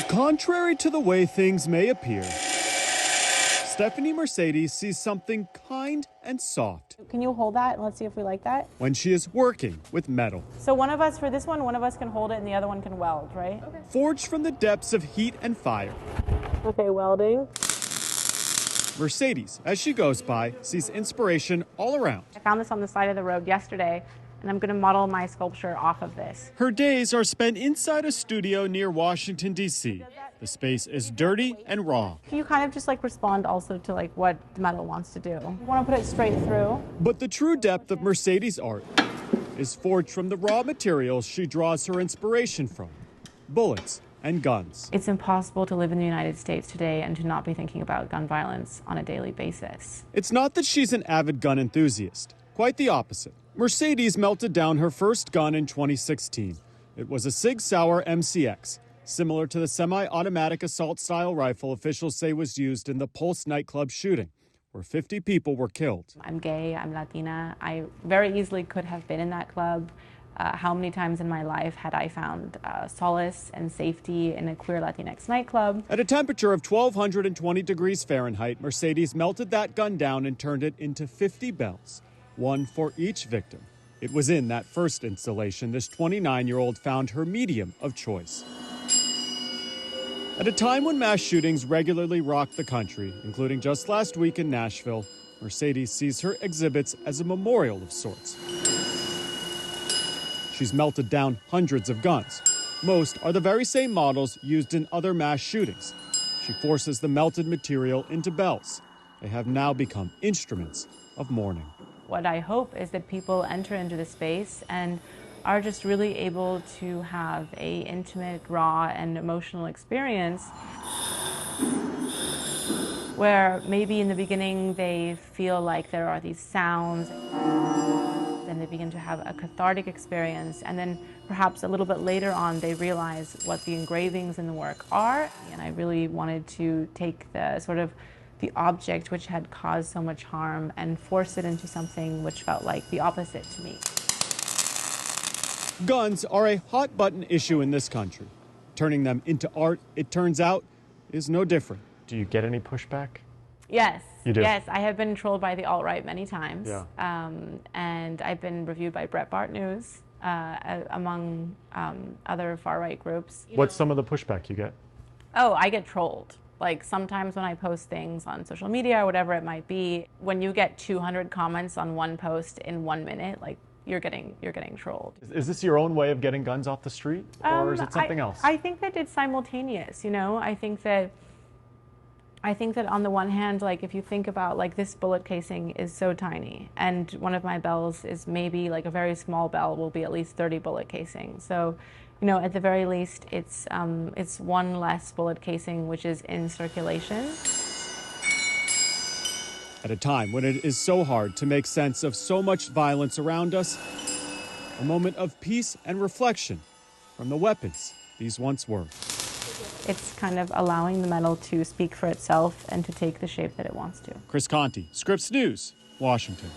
Contrary to the way things may appear, Stephanie Mercedes sees something kind and soft Can you hold that and let's see if we like that? when she is working with metal. So one of us, for this one of us can hold it and the other one can weld, right? Okay. Forged from the depths of heat and fire, Okay, welding. Mercedes, as she goes by, sees inspiration all around. I found this on the side of the road yesterday, and I'm going to model my sculpture off of this. Her days are spent inside a studio near Washington, D.C. The space is dirty and raw. You kind of just like respond also to like what the metal wants to do. You want to put it straight through. But the true depth of Mercedes' art is forged from the raw materials she draws her inspiration from: bullets and guns. It's impossible to live in the United States today and to not be thinking about gun violence on a daily basis. It's not that she's an avid gun enthusiast. Quite the opposite. Mercedes melted down her first gun in 2016. It was a Sig Sauer MCX, similar to the semi-automatic assault-style rifle officials say was used in the Pulse nightclub shooting, where 50 people were killed. I'm gay, I'm Latina. I very easily could have been in that club. How many times in my life had I found solace and safety in a queer Latinx nightclub? At a temperature of 1,220 degrees Fahrenheit, Mercedes melted that gun down and turned it into 50 bells, one for each victim. It was in that first installation this 29-year-old found her medium of choice. At a time when mass shootings regularly rock the country, including just last week in Nashville, Mercedes sees her exhibits as a memorial of sorts. She's melted down hundreds of guns. Most are the very same models used in other mass shootings. She forces the melted material into bells. They have now become instruments of mourning. What I hope is that people enter into the space and are just really able to have a intimate, raw, and emotional experience where maybe in the beginning they feel like there are these sounds, then they begin to have a cathartic experience, and then perhaps a little bit later on they realize what the engravings in the work are. And I really wanted to take the sort of the object which had caused so much harm and force it into something which felt like the opposite to me. Guns are a hot-button issue in this country. Turning them into art, it turns out, is no different. Do you get any pushback? Yes. You do? Yes, I have been trolled by the alt-right many times. Yeah. And I've been reviewed by Breitbart News, among other far-right groups. What's some of the pushback you get? Oh, I get trolled. Like sometimes when I post things on social media or whatever it might be, when you get 200 comments on one post in 1 minute, like you're getting trolled. Is this your own way of getting guns off the street, or is it something else? I think that it's simultaneous, you know? I think that on the one hand, like if you think about like this bullet casing is so tiny, and one of my bells is maybe like a very small bell will be at least 30 bullet casing. So, you know, at the very least, it's one less bullet casing which is in circulation. At a time when it is so hard to make sense of so much violence around us, a moment of peace and reflection from the weapons these once were. It's kind of allowing the metal to speak for itself and to take the shape that it wants to. Chris Conti, Scripps News, Washington.